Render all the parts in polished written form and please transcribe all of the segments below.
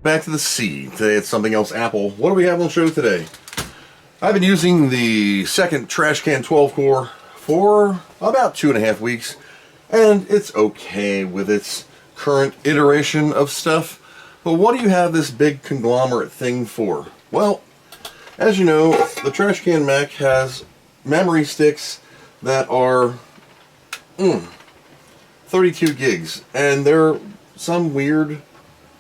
back to the C. Today it's something else Apple. What do we have on the show today? I've been using the second Trashcan 12 core for about 2.5 weeks, and it's okay with its current iteration of stuff. But what do you have this big conglomerate thing for? Well, as you know, the Trashcan Mac has memory sticks that are 32 gigs, and they're some weird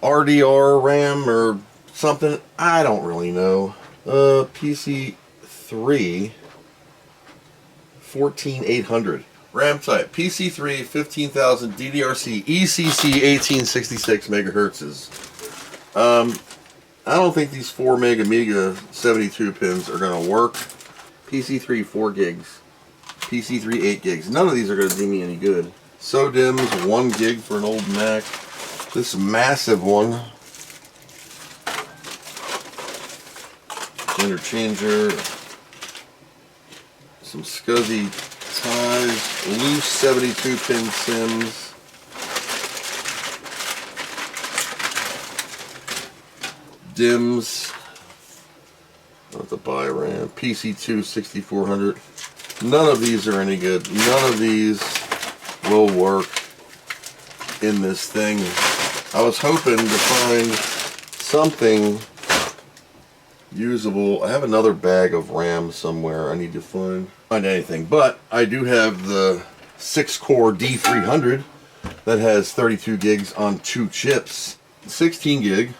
RDR RAM or something. I don't really know. PC3 14800 RAM type, PC3 15000 DDRC ECC 1866 megahertzes. I don't think these 4 meg Amiga 72 pins are gonna work. PC3 4 gigs, PC3 8 gigs. None of these are gonna do me any good. SODIMMs 1 gig for an old Mac. This massive one, interchanger, some SCSI ties, loose 72 pin sims, DIMMs, not the buy RAM, PC2 6400. None of these are any good. None of these will work in this thing. I was hoping to find something usable. I have another bag of RAM somewhere I need to find anything, but I do have the 6-core D300 that has 32 gigs on 2 chips, 16 gig,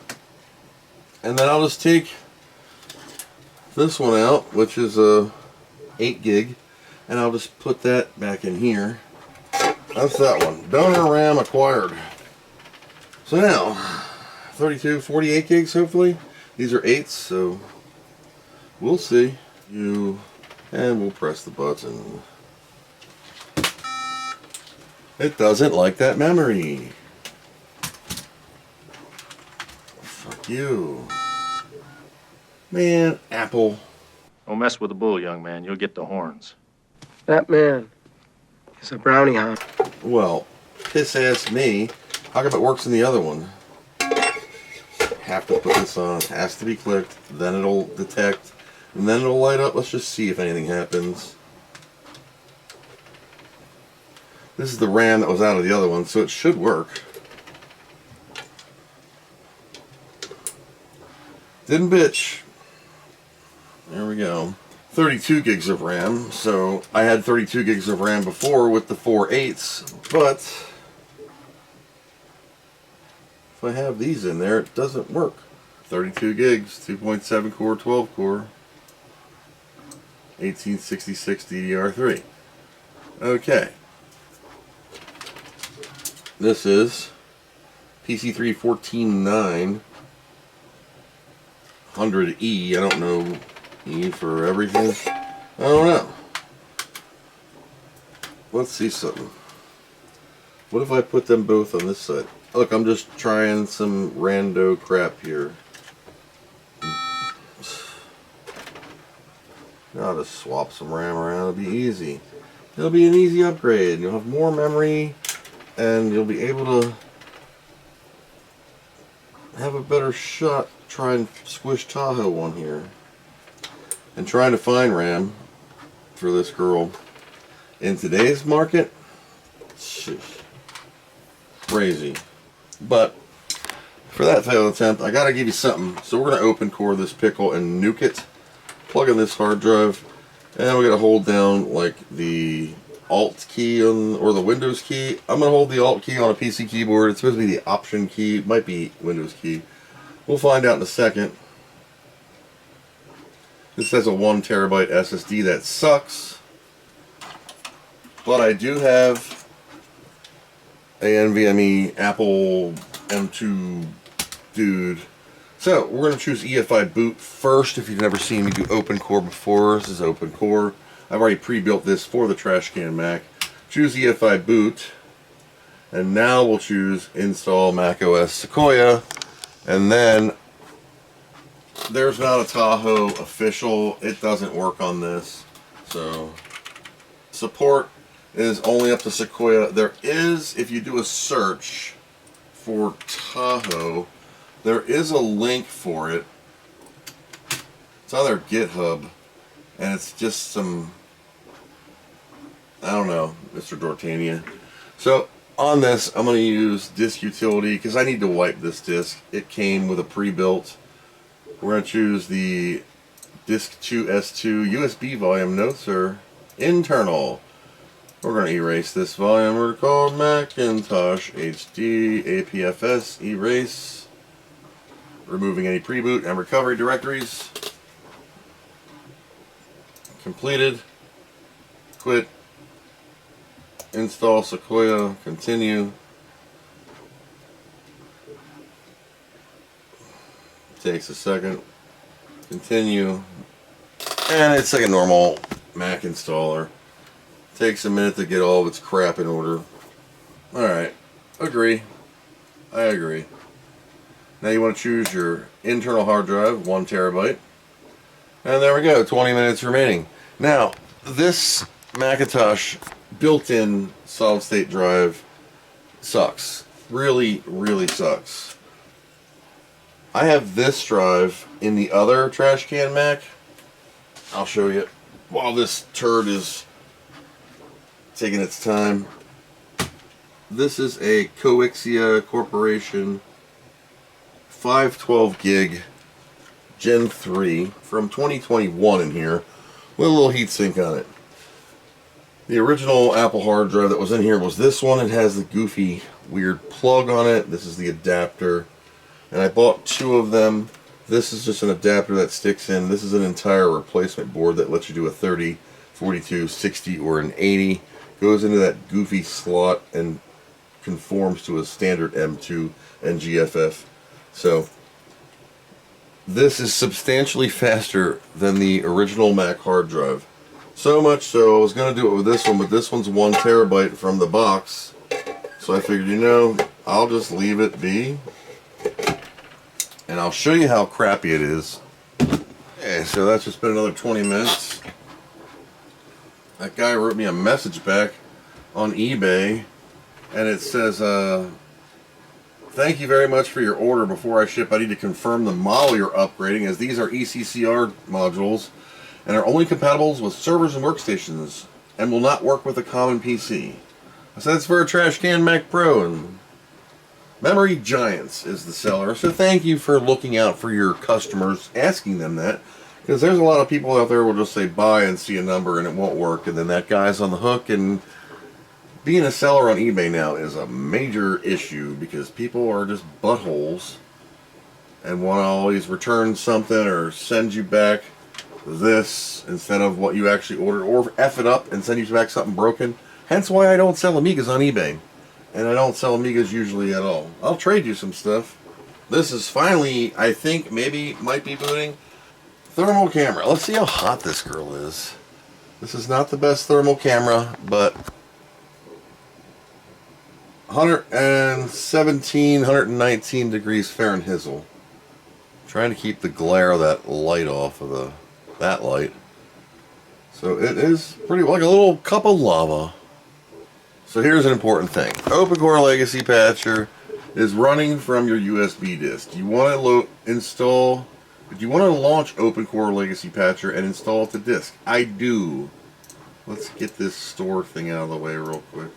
and then I'll just take this one out, which is a 8 gig, and I'll just put that back in here. That's that one. Donor RAM acquired. So now, 32, 48 gigs hopefully. These are 8s, so we'll see. And we'll press the button. It doesn't like that memory. Fuck you. Man, Apple. Don't mess with the bull, young man. You'll get the horns. That man is a brownie hunt. Well, piss ass me. How come it works in the other one? Have to put this on. Has to be clicked. Then it'll detect. And then it'll light up. Let's just see if anything happens. This is the RAM that was out of the other one, so it should work. Didn't bitch. There we go. 32 gigs of RAM. So I had 32 gigs of RAM before with the 4 8s, but if I have these in there, it doesn't work. 32 gigs, 2.7 core, 12 core, 1866 DDR3. Okay. This is PC3 149 100E. I don't know E for everything. I don't know. Let's see something. What if I put them both on this side? Look, I'm just trying some rando crap here. I'll just swap some RAM around. It'll be easy. It'll be an easy upgrade. You'll have more memory, and you'll be able to have a better shot. Try and squish Tahoe one here. And trying to find RAM for this girl in today's market, sheesh, crazy. But for that failed attempt, I gotta give you something. So we're gonna open core this pickle and nuke it. Plug in this hard drive, and we're gonna hold down like the Alt key on, or the Windows key. I'm gonna hold the Alt key on a PC keyboard. It's supposed to be the Option key. It might be Windows key. We'll find out in a second. This has a 1 terabyte SSD that sucks, but I do have a NVMe Apple M2 dude. So we're going to choose EFI boot first. If you've never seen me do Opencore before, this is Opencore. I've already pre-built this for the Trashcan Mac. Choose EFI boot, and now we'll choose install macOS Sequoia, and then there's not a Tahoe official. It doesn't work on this. So support is only up to Sequoia. There is, if you do a search for Tahoe, There is a link for it. It's on their GitHub, and it's just some, I don't know, Mr. Dortania. So on this, I'm going to use disk utility because I need to wipe this disk. It came with a pre-built. We're going to choose the disk 2S2 USB volume. No, sir. Internal. We're going to erase this volume. We're called Macintosh HD APFS erase. Removing any pre-boot and recovery directories. Completed. Quit. Install Sequoia. Continue. Takes a second. Continue. And it's like a normal Mac installer. Takes a minute to get all of its crap in order. Alright. Agree. I agree. Now you want to choose your internal hard drive, 1 terabyte. And there we go, 20 minutes remaining. Now, this Macintosh built-in solid-state drive sucks. Really, really sucks. I have this drive in the other Trashcan Mac. I'll show you while this turd is taking its time. This is a Coexia Corporation 512 gig Gen 3 from 2021 in here with a little heatsink on it. The original Apple hard drive that was in here was this one. It has the goofy weird plug on it. This is the adapter, and I bought 2 of them. This is just an adapter that sticks in. This is an entire replacement board that lets you do a 30, 42, 60, or an 80. Goes into that goofy slot and conforms to a standard M2 and GFF. So this is substantially faster than the original Mac hard drive. So much so I was going to do it with this one, but this one's 1 terabyte from the box. So I figured, you know, I'll just leave it be. And I'll show you how crappy it is. Okay, so that's just been another 20 minutes. That guy wrote me a message back on eBay, and it says, thank you very much for your order. Before I ship, I need to confirm the model you're upgrading, as these are ECCR modules and are only compatible with servers and workstations and will not work with a common PC. I said it's for a Trashcan MACPRO, and Memory Giants is the seller. So thank you for looking out for your customers, asking them that, because there's a lot of people out there who will just say buy and see a number and it won't work, and then that guy's on the hook. And being a seller on eBay now is a major issue because people are just buttholes and want to always return something or send you back this instead of what you actually ordered, or F it up and send you back something broken. Hence why I don't sell Amigas on eBay. And I don't sell Amigas usually at all. I'll trade you some stuff. This is finally, I think, maybe might be booting. Thermal camera. Let's see how hot this girl is. This is not the best thermal camera, but 117, 119 degrees Fahrenheit. Trying to keep the glare of that light off of that light. So it is pretty like a little cup of lava. So here's an important thing. Opencore Legacy Patcher is running from your USB disk. You want to launch Opencore Legacy Patcher and install it to disk. I do. Let's get this store thing out of the way real quick.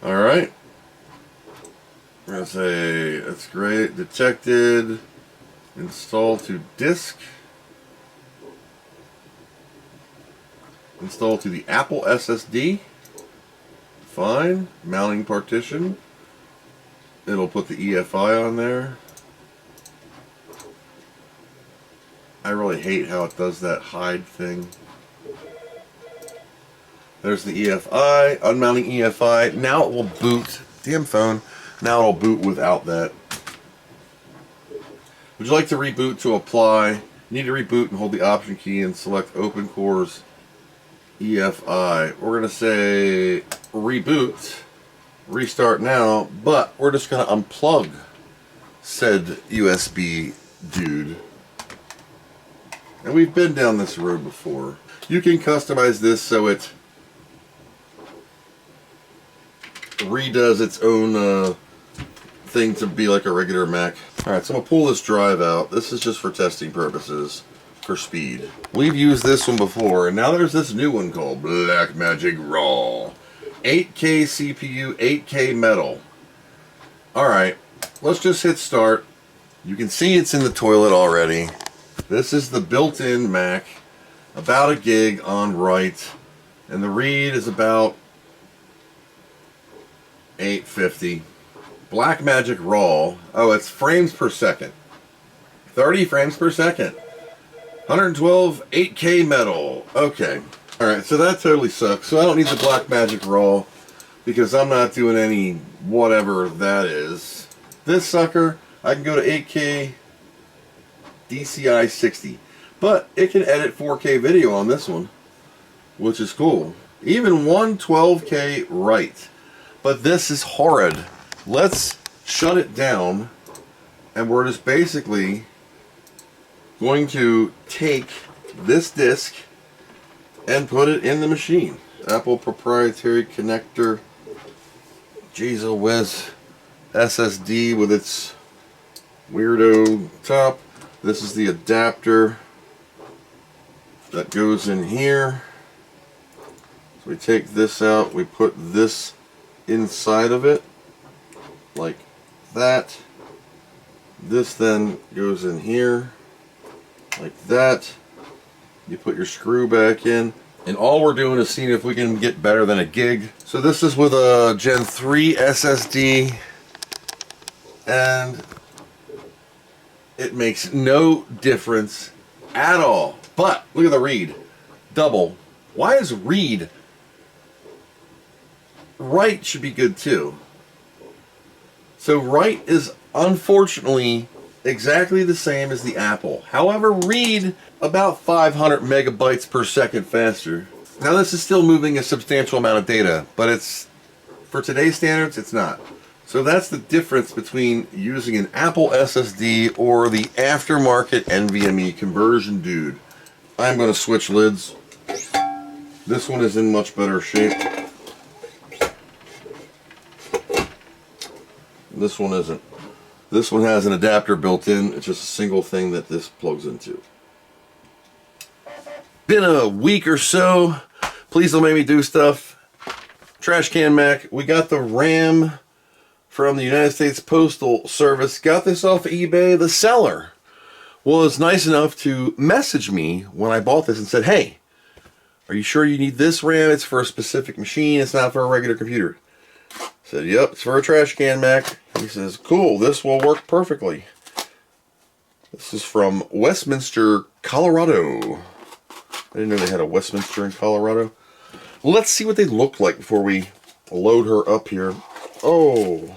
Alright. We're going to say, that's great. Detected. Install to disk. Install to the Apple SSD. Fine. Mounting partition. It'll put the EFI on there. I really hate how it does that hide thing. There's the EFI. Unmounting EFI. Now it will boot. Damn phone. Now it'll boot without that. Would you like to reboot to apply? You need to reboot and hold the option key and select Opencore's EFI. We're going to say reboot, restart now, but we're just going to unplug said USB dude. And we've been down this road before. You can customize this so it redoes its own thing to be like a regular Mac. Alright, so I'm going to pull this drive out. This is just for testing purposes, for speed. We've used this one before, and now there's this new one called Blackmagic Raw. 8K CPU, 8K metal. Alright, let's just hit start. You can see it's in the toilet already. This is the built-in Mac, about a gig on write, and the read is about 850. Blackmagic Raw. Oh, it's frames per second. 30 frames per second. 112 8K metal. Okay. Alright, so that totally sucks. So I don't need the Blackmagic Raw because I'm not doing any whatever that is. This sucker, I can go to 8K DCI 60. But it can edit 4K video on this one, which is cool. Even 112K write. But this is horrid. Let's shut it down, and we're just basically going to take this disk and put it in the machine. Apple proprietary connector, geez oh whiz, SSD with its weirdo top. This is the adapter that goes in here. So we take this out, we put this inside of it like that. This then goes in here like that. You put your screw back in, and all we're doing is seeing if we can get better than a gig. So this is with a Gen 3 SSD, and it makes no difference at all. But look at the read, double. Why is read? Write should be good too. So write is unfortunately exactly the same as the Apple. However, read about 500 megabytes per second faster. Now this is still moving a substantial amount of data, but it's, for today's standards, it's not. So that's the difference between using an Apple SSD or the aftermarket NVMe conversion dude. I'm going to switch lids. This one is in much better shape. This one isn't. This one has an adapter built in. It's just a single thing that this plugs into. Been a week or so. Please don't make me do stuff. Trashcan Mac. We got the RAM from the United States Postal Service. Got this off of eBay. The seller was nice enough to message me when I bought this and said, hey, are you sure you need this RAM? It's for a specific machine. It's not for a regular computer. I said, yep, it's for a Trashcan Mac. He says, cool, this will work perfectly. This is from Westminster, Colorado. I didn't know they had a Westminster in Colorado. Let's see what they look like before we load her up here. Oh.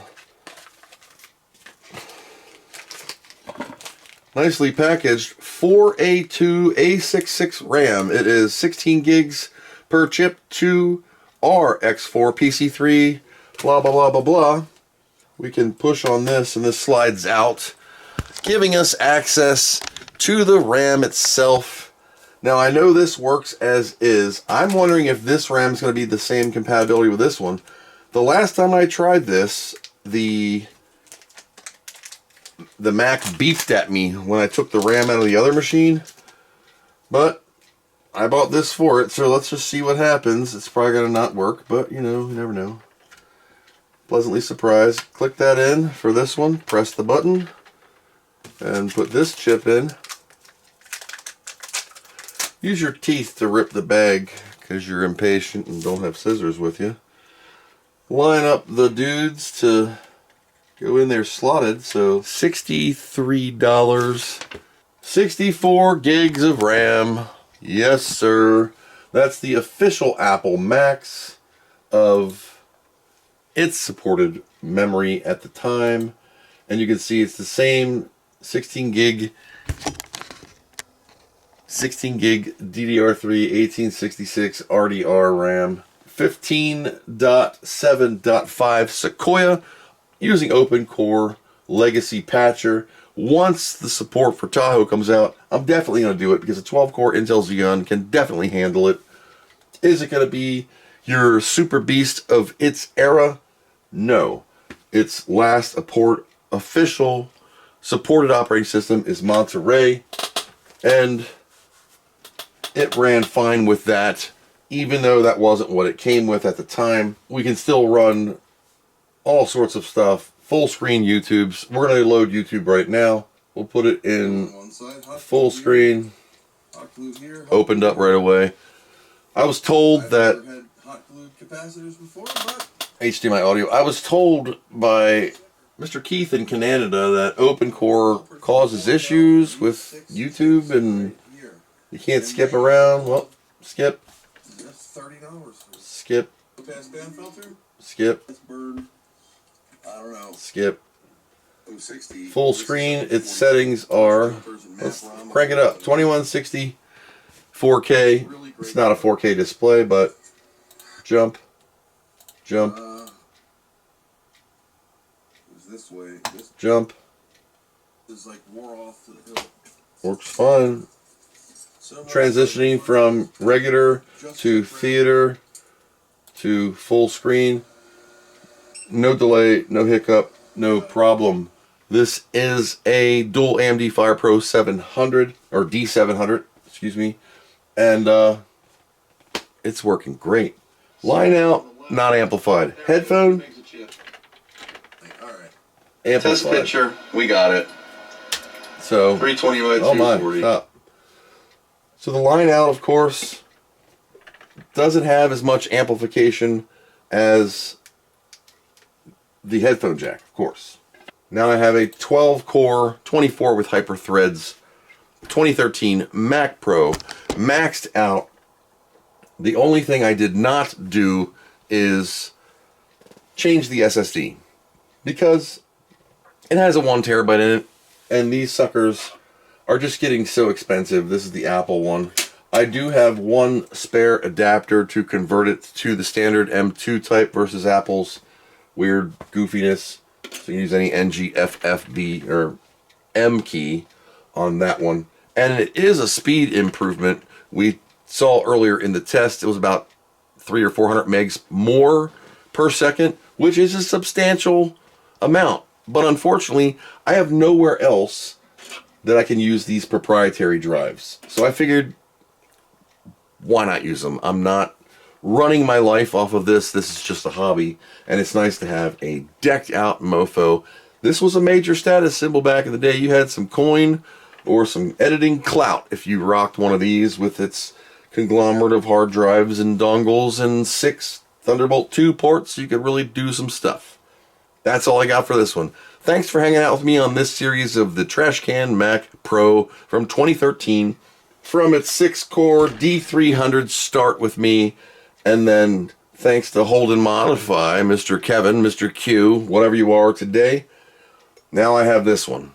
Nicely packaged. 4A2A66 RAM. It is 16 gigs per chip, 2 RX4 PC3, blah, blah, blah, blah, blah. We can push on this and this slides out, giving us access to the RAM itself. Now I know this works as is. I'm wondering if this RAM is going to be the same compatibility with this one. The last time I tried this, the Mac beeped at me when I took the RAM out of the other machine. But I bought this for it, so let's just see what happens. It's probably going to not work, but you know, you never know. Pleasantly surprised. Click that in for this one. Press the button and put this chip in. Use your teeth to rip the bag because you're impatient and don't have scissors with you. Line up the dudes to go in there slotted. So $63. 64 gigs of RAM. Yes, sir. That's the official Apple max of its supported memory at the time. And you can see it's the same 16 gig DDR3 1866 RDR RAM, 15.7.5 Sequoia, using Opencore Legacy Patcher. Once the support for Tahoe comes out, I'm definitely going to do it because a 12-core Intel Xeon can definitely handle it. Is it going to be your super beast of its era? No. Its last official supported operating system is Monterey, and it ran fine with that. Even though that wasn't what it came with at the time, we can still run all sorts of stuff. Full screen YouTubes. We're going to load YouTube right now. We'll put it in full screen. Opened up right away. I was told that HDMI audio. I was told by Mr. Keith in Canada that Opencore causes issues with YouTube and you can't skip around. Well, skip. Skip. Skip. Skip. Full screen. Its settings are, let's crank it up, 2160 4K. It's not a 4K display, but jump. Jump. Jump. Works fine. Transitioning from regular to theater to full screen. No delay, no hiccup, no problem. This is a dual AMD FirePro 700 or D700, excuse me, and it's working great. Line out, not amplified. Headphone, amplified. Test picture, we got it. So 320 by 240. Stop. So the line out, of course, doesn't have as much amplification as the headphone jack, of course. Now I have a 12-core, 24 with hyper threads, 2013 MACPRO, maxed out. The only thing I did not do is change the SSD because it has a 1 terabyte in it, and these suckers are just getting so expensive. This is the Apple one. I do have one spare adapter to convert it to the standard M2 type versus Apple's weird goofiness. So you use any NGFFB or M key on that one. And it is a speed improvement. We saw earlier in the test it was about 300 or 400 megs more per second, which is a substantial amount. But unfortunately, I have nowhere else that I can use these proprietary drives. So I figured, why not use them? I'm not running my life off of this. This is just a hobby, and it's nice to have a decked out mofo. This was a major status symbol back in the day. You had some coin or some editing clout if you rocked one of these with its conglomerate of hard drives and dongles and 6 Thunderbolt 2 ports. You could really do some stuff. That's all I got for this one. Thanks for hanging out with me on this series of the Trashcan Mac Pro from 2013. From its 6-core D300 start with me, and then thanks to Holden Modify, Mr. Kevin, Mr. Q, whatever you are today, now I have this one.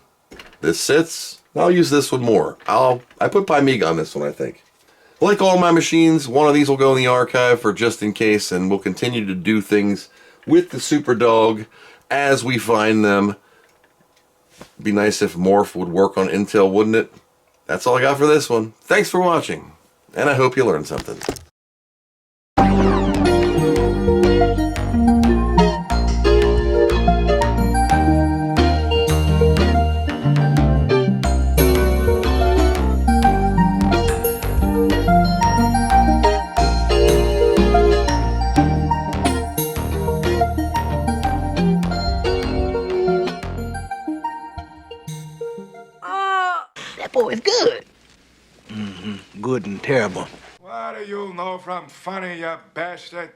This sits. I'll use this one more. I put Pymiga on this one, I think. Like all my machines, one of these will go in the archive for just in case, and we'll continue to do things with the Super Dog as we find them. Be nice if Morph would work on Intel, wouldn't it? That's all I got for this one. Thanks for watching, and I hope you learned something. That boy is good. Mm-hmm. Good and terrible. What do you know from funny, you bastard?